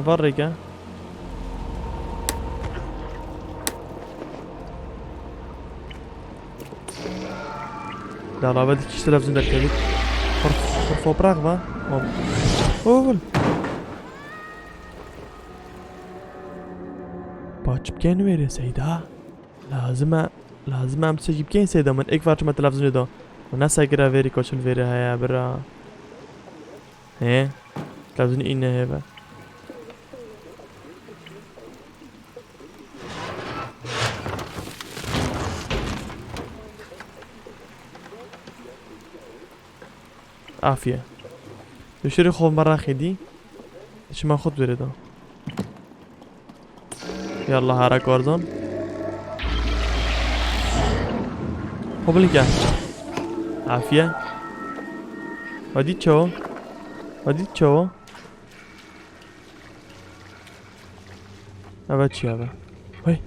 أفرجك. لا لا بدك تشتري تلفزيون دكتوري. خرفو براغ با. قول. باش بكين ويري سيدا. لازم امسك بكين سيدا من اك فارش ما تلفزيون ده. وناس اقرا فيري كوشل فيري هيا برا. ايه تلفزيون اینه هبه. عافية. يشتري خوف مرة خدي. ايش ما خد بريده. يلا هارا كوردون. خبلنكا. عافية. ودي تشو. هذا تشي هذا. وي.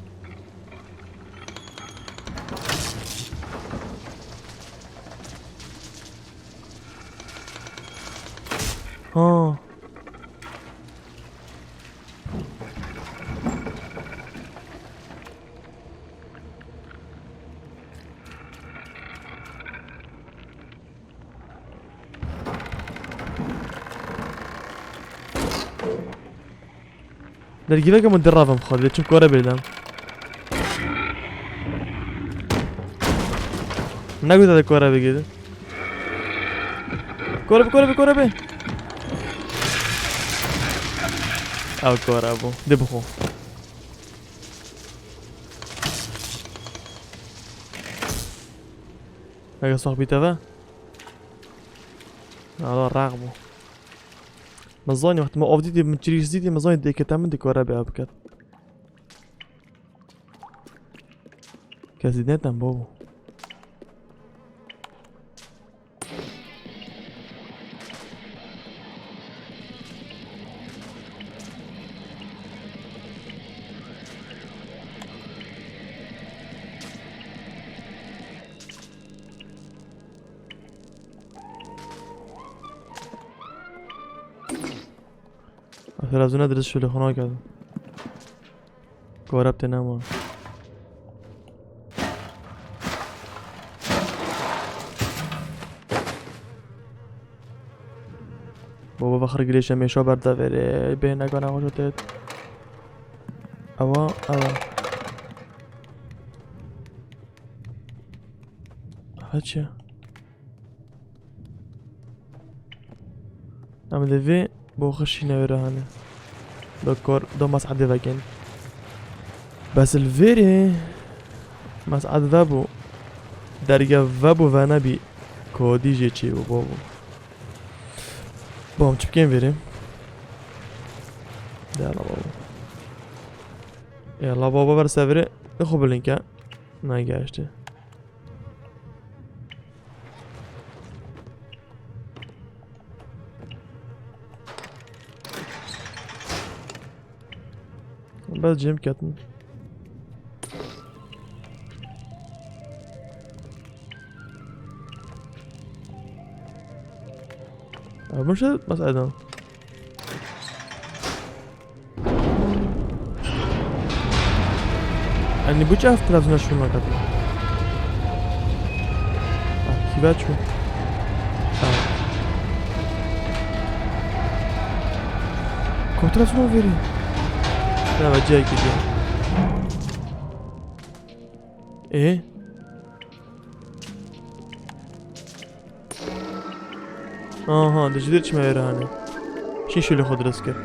درگیره که مدربم خواهد چون کاره بریدم نگو داده کاره بگیره کاره بی او کاره بو ده بخو اگه صاحبی تبا هذا راغبو مظاني وقت ما افديتي من تشري زيتي مظاني ديك تعمل ديكورا بها بكت كازينات بابو لازم ندرس شو اللي هناك هذا كورة بتنام بابا بخرج ليش ميشو بردا فيري بينك وانا وجدت اوا هاتشا عم دفي بو خشينا ورا هنا دكور دو مسعد فاكن بس الفيري مسعد ذابو درجة ذابو فانبي كودي جيتشي وبابو بوم تشبكين فيري يلا بابا برسافري اخو باللينكا ما يقاشته بس جيم كاتن مش بس ادم اني بوش عرفت لازم شو ما كاتن كيفات شو كنت لازم فيري لا جاي كده ايه ها ده جديد ما يراني شو اللي خد رزقه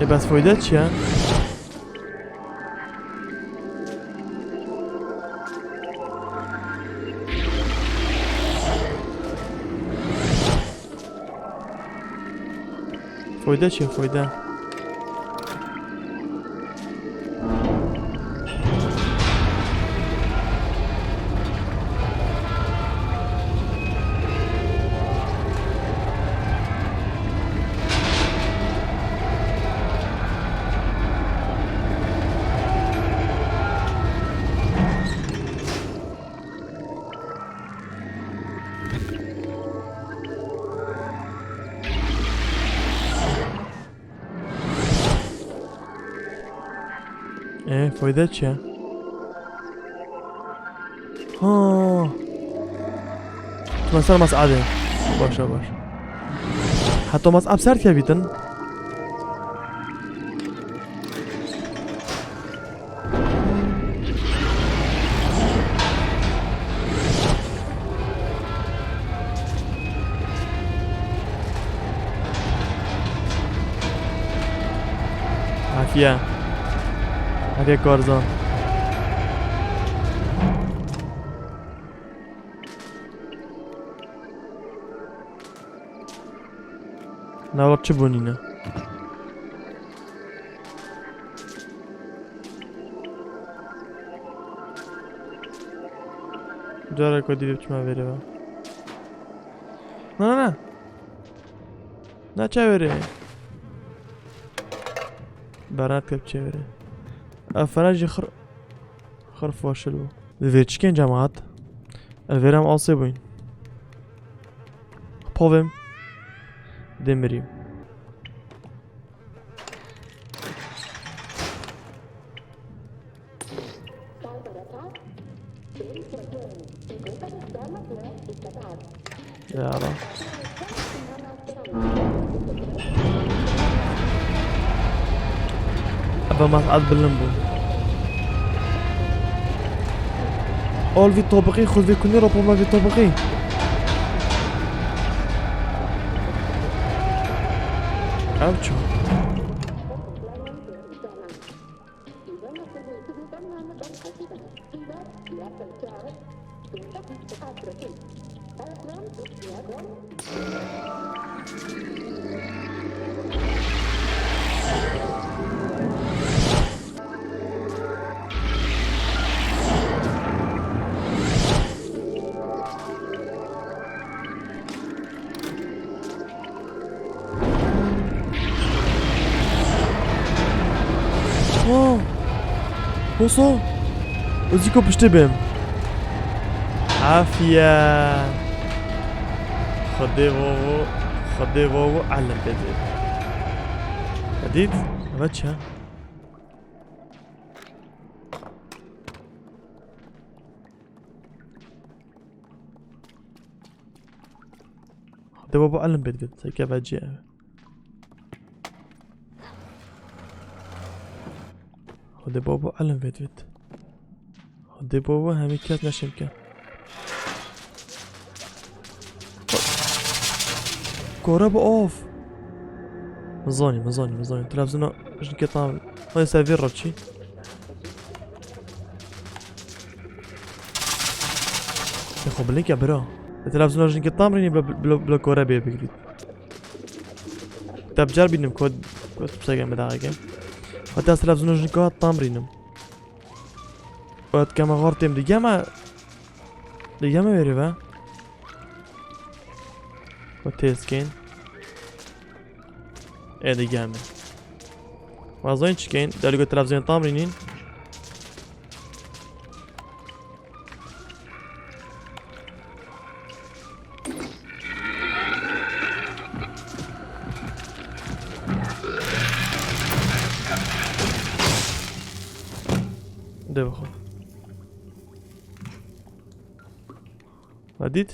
ايه بس فايدتش يا فايدة ايه فايدة چیه؟ ها تو مثلا مسعده باشه باشه حتی مسعب سر که بیتن عافیه عافیه کارزان نوار چه بونینه جاره که دیده چه ما بره با نه نه نه نه چه بره برات کب چه بره افراجی خرف واشل بو بفير چكين جماعات الفيرام آسيبوين بوفم دمريم يا رب أبا ما تعاد باللمبو اول في طابقي خذ في كوني رابو ما في طابقي اوتشو بوصو وزيكو بشتبهم عافية خدي بابو علم بدي بديت بتشا خدي بابو علم بدي هيك بجي خدي بابا علم فيت خدي بابا همي كات نشمكه كهرباء اوف مزاني تلفزيون ايش نكتب هاي سافير رتشي يا خو بليك يا برا التلفزيون ايش نكتب تمريني بلا كهرباء بقريت طب جربي نم كود بساقي مداقه حتى التلفزيون ايش نكتب تمرينم وقت كما غارتم دیگه ما بری و تسکین دیگه همه و از این چکین دلیگو تلفزیون تمرینین ده بخور وديت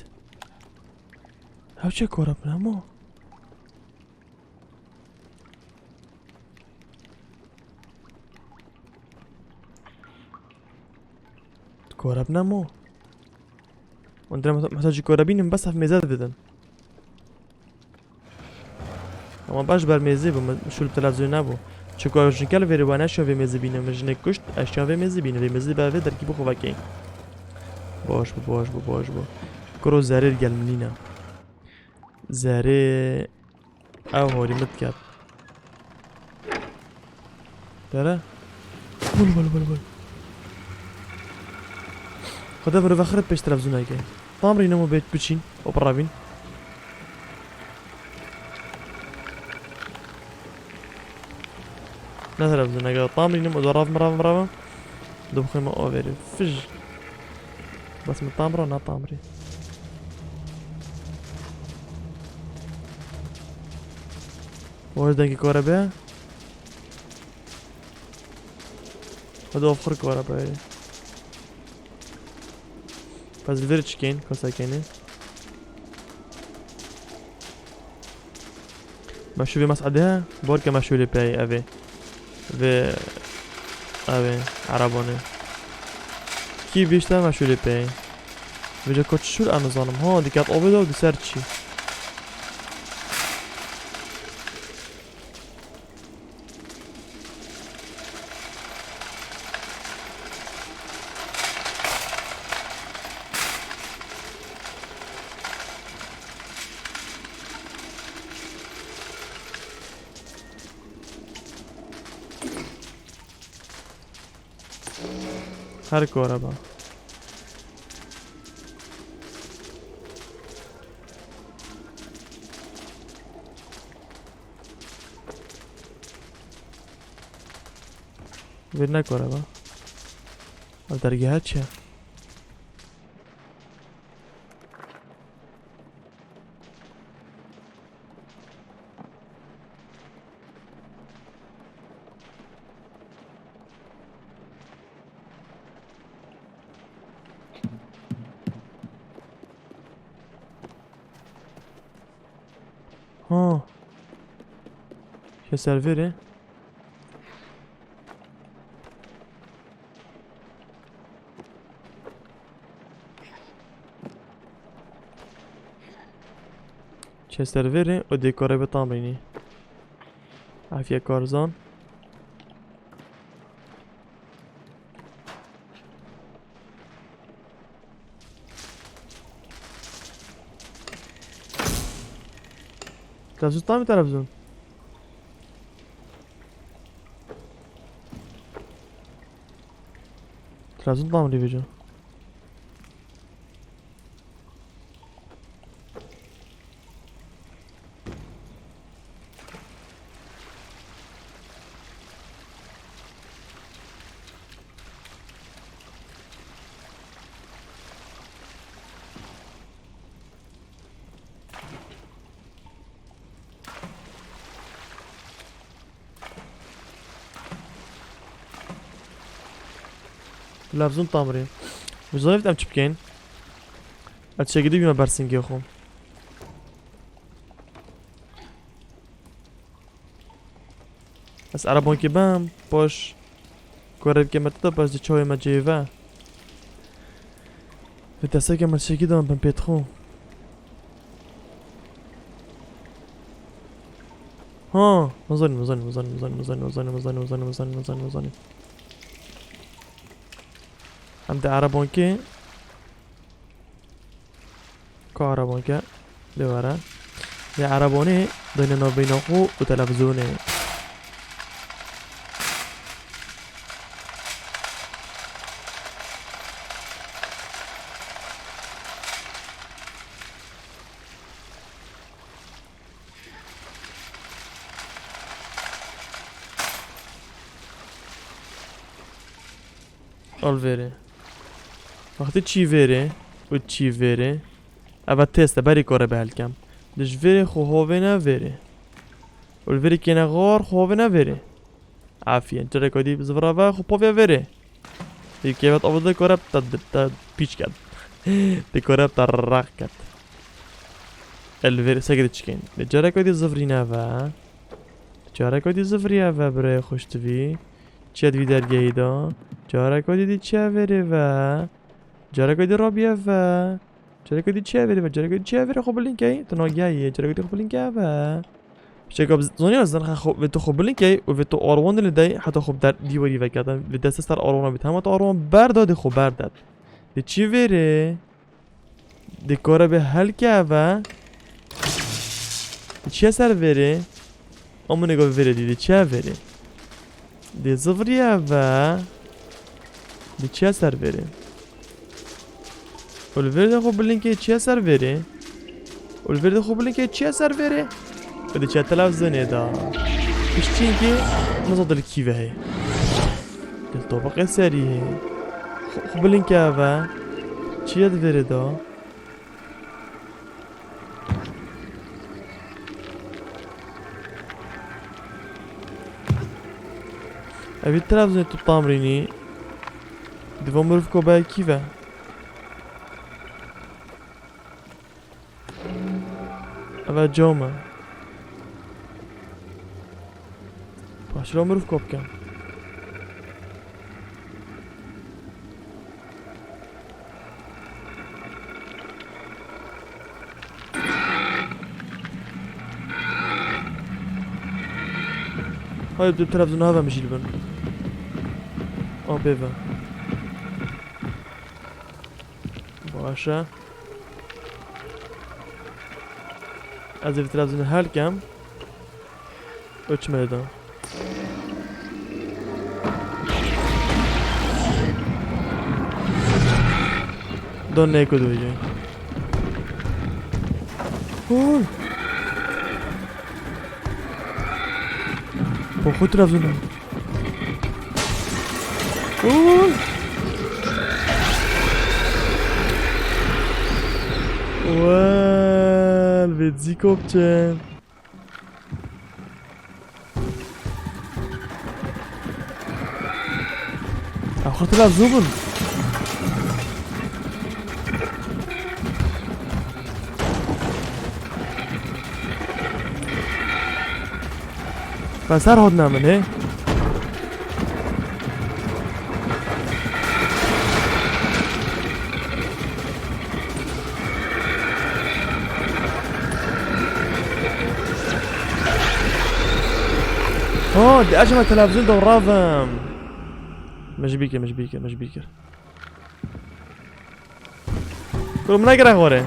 هاوشي كورا بنامو كورا بنامو وانت محتاج كورا بينم بس في ميزات بدن اما باش بر ميزي شو التلفزيون نبو چكو جنكال في روانا شو في ميزي بينم جنك كشت اشياء في ميزي بينم في ميزي باوي دركي بخو وكين باش بو كرو زارير قلمنينا زاري او هوري متكاب ترى بول خدا برو فخرت بيش تلفزيون هيك طامري نمو بيت بتشين وبرابين نا تلفزيون هيك طامري نمو دراف مرافا دبخي ما اوفيري فج بس من طامرة ونا طامري واش دانكي كورا بيها هذا أفخر كورا باي بس الفيرتش كين كوسا كيني مشوي مسعدها بوركا مشوي باي أبي في أبي عرباني كي بيشتا مشوي باي بيجا كوتشول أنا ظالم ها دي كانت أبيضة ودي سرتشي هر كورا با بيرنا كورا با او درگه چه ها چه سروره چه سروره و ديكوره بتامريني عافية كارزان تلفزيون طامي تلفزيون تلفزيون طامري بيجو تلفزيون طامري مش ظريف ام تشبكين هادشي قديم ما برسنجي اخو بس عربون كي بام باش كورب كي متى باش دي تشوي ما جيفا فتاسا كي ماشي كده بام بيترو ها مظني عندي عربونكي كو عربونكا لورا يا عربوني بيننا وبينه وتلفزيوني Olvere. وقتی چی وره و چی وره اول تست بری کاره به هلکم دش وره خو هوه نوره والوره که نغار خو هوه نوره عافیه جره کدی بزفره خو پاوه وره دی که بات آباده کاره بتا پیچ کد دی کاره بتا رق کد الوره سگه چکین دی جره کدی زفری نوه جره کدی زفری نوه برای خوشتوی چیت وی درگهی دا جاره کدی دی چه وره و جاره کدی رابیه و جاره کدی چه وره و جاره کدی چه وره خوب لینکی تو ناگهیه جاره کدی خوب لینکه و شکاب زونی از دن خوب و تو خوب لینکی و تو آروان لیدای حتی خوب در دیواری و کردن و دست سر آروان بیت همه تو آروان برداد خوب برداد دی چی وره دی کاره به حل که و دی چه سر وره امو نگاه وره دی چه وره دی زفریه و دی چه سر وره والفرد خوب لینکه چه سر وره والفرد خوب لینکه چه سر وره و دی چه تلفزیونه دا اشتین که نزاد الکیوه هی دل طبقه سریه خوب لینکه و چیه دوره دا اوی تلفزیون تو تامرینی دوام مروف کو با کیوه اوه جامه باش را مروف کو بکن های دو تلفزیون ها و مشیل بن آب بیوه باشه از این تلفزیون هل کم اچمه دادم دون نیکو دوی جای با خود تلفزیون وال بيتزي كوبتشن اخو تلعب زوبن بس هر هاد نعمل هي اوه دي اجمل تلفزيون ده ورافم مش بيكر كل من اقرا غوري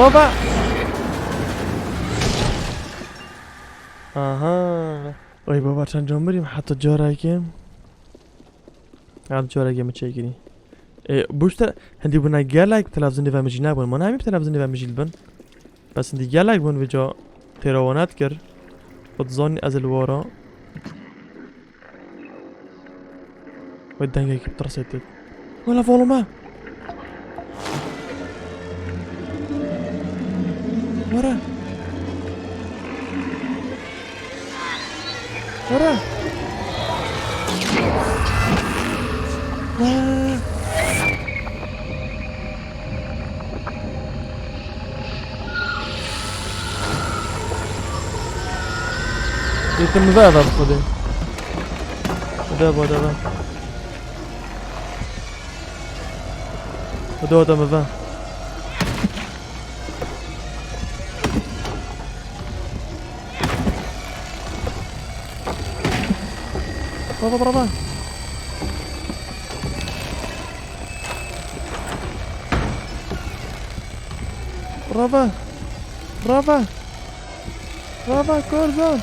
رابع آها ای بابا چند جان بریم حتی جارایی که هم جارایی که مچه گیری بوشتر هندی بنا گلک تلفزیونی و مجی نبون ما نمیم تلفزیونی و مجیل بن بس هندی گلک بون وجا تراوانت کر خودزانی از الوارا و دنگه که بترسیتید ولا فولومه ورا ورا يتم ذا بخده دابا ودودا مذا برافو كورزون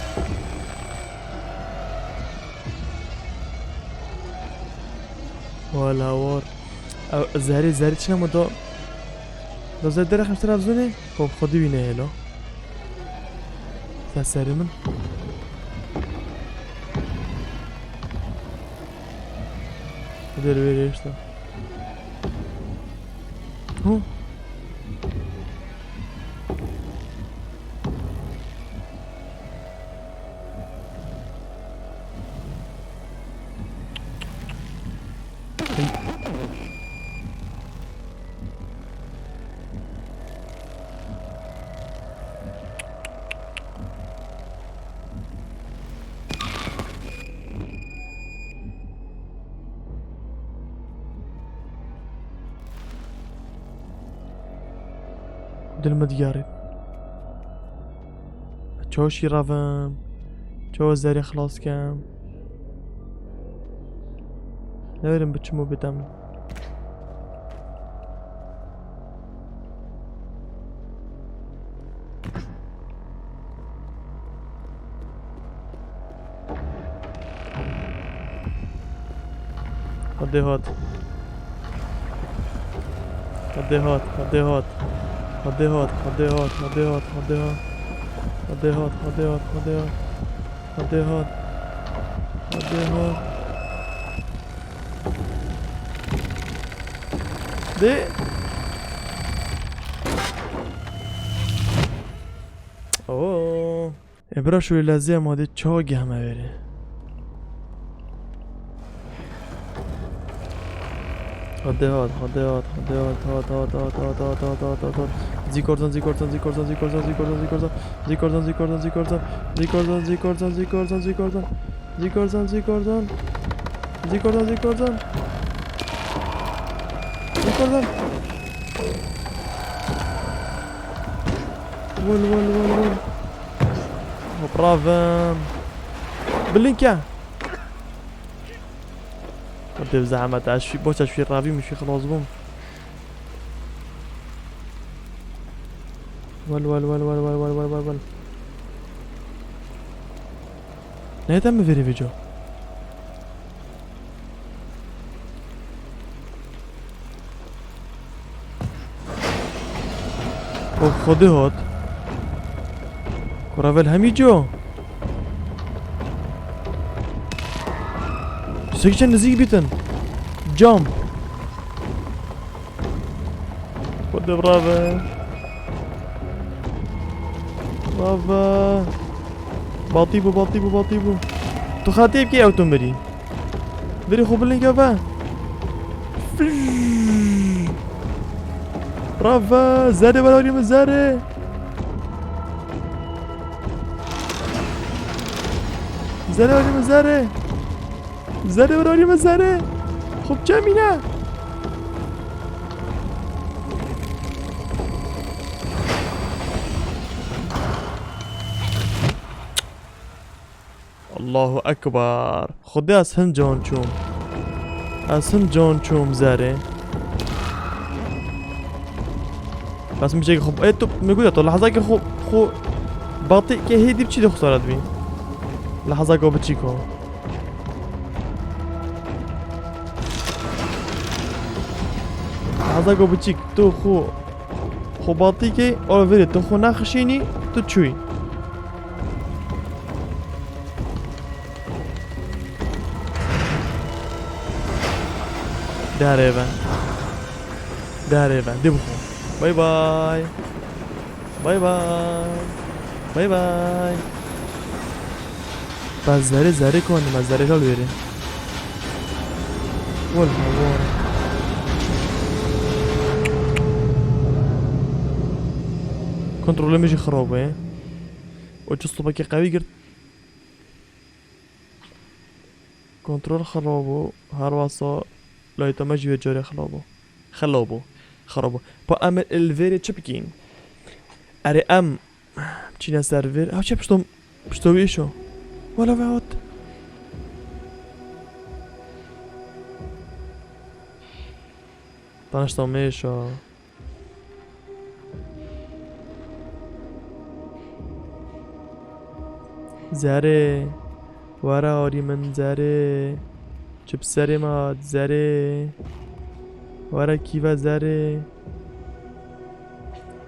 ولا وار زهري چنه مدو دو زهر درخم تلفزوني خب خودی بینه هلو سری من دير بيري اشتا هو دل دياري چوشی روم چو زری خلاص کم نبرم بچمو بدم هدي هات هادي هات هادي هات هادي هات هادي هات هادي هات هادي هات هادي هات هادي هات هادي هات دي اوه ابرا شو اللي لازم هادي تشوقي هم بيري هادي هات هادي هات هادي هات هات هات هات هات هات هات هات هات هات زيكوردان زيكوردان زيكوردان زيكوردان زيكوردان زيكوردان زيكوردان زيكوردان زيكوردان زيكوردان زيكوردان زيكوردان زيكوردان زيكوردان زيكوردان زيكوردان زيكوردان زيكوردان ول ول ول ول برافو باللينكا ودي بزعمة تعش في بوش في رافي مش في خلاص بوم ول ول ول ول ول ول ول ول ول نه تم فيري فيجو او خودي هات كرافل همي جو سكشن نزيك بيتن جامب خودي برافو برافو باطيبو باطيبو باطيبو تو خاتيب كي او تمري بري خوب اللي كفا برافو زاري ولا من زاري زاري ولا من زاري زاري ولا من زاري خوب جامينا الله اكبر خدي اسهن جون شوم اسهن جون شوم زاري بس مش هيك خب ايه تو میگوید تو لحظه که خو باطی که هیدی بچی دو خسارت بی لحظه که بچی کو لحظه که بچی تو خو باطی که اول تو خو نخشینی تو چوی داره دی بخو باي باي باي باي باي باي بس زاري كون ما زاري لول بيري والله كنترول ميجي خراب ايه وجسطو باكي قوي قرت كنترول خرابو هرواسا لا يتمجي بجاري خرابو با ام الفيري تشبكين اري ام تشينا سيرفر او پشتو بیشو ولا فعود طنشتو ميشو زاري ورا اوري من زاري چپ سري مات زاري ورا كيفا زاري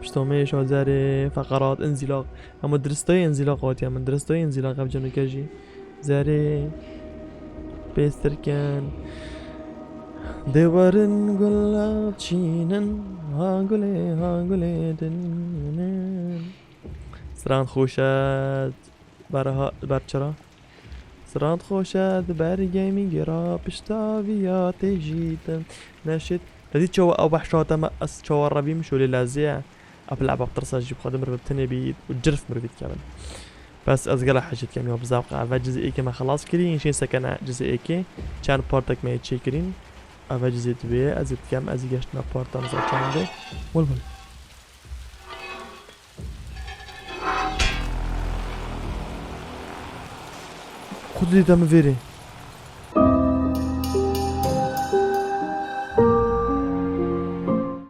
پشتوميش زاري فقرات انزلاق اما درستوي انزلاقات يا من درستوي انزلاق بجنو كاجي زاري بيستر كان دورن قلات شينن هاقولي دنن سران خوشات برچرا سران خوشات برگی میگیرا پشتاویات جیتن نشد لدي شو او بحشوته ما اس شو الربي مشو لازيع ابلعب بطرسه جيب خادم ربتني بيد والجرف مربيت كامل بس ازقل حاجه كامل بزاق عفا جزء كما خلاص كرين شي سكن جزء كي كان بارتك ما يتشي كرين عفا جزء بي ازت كام ازيشنا بارت نزل كامل والبل خذ لي دم فيري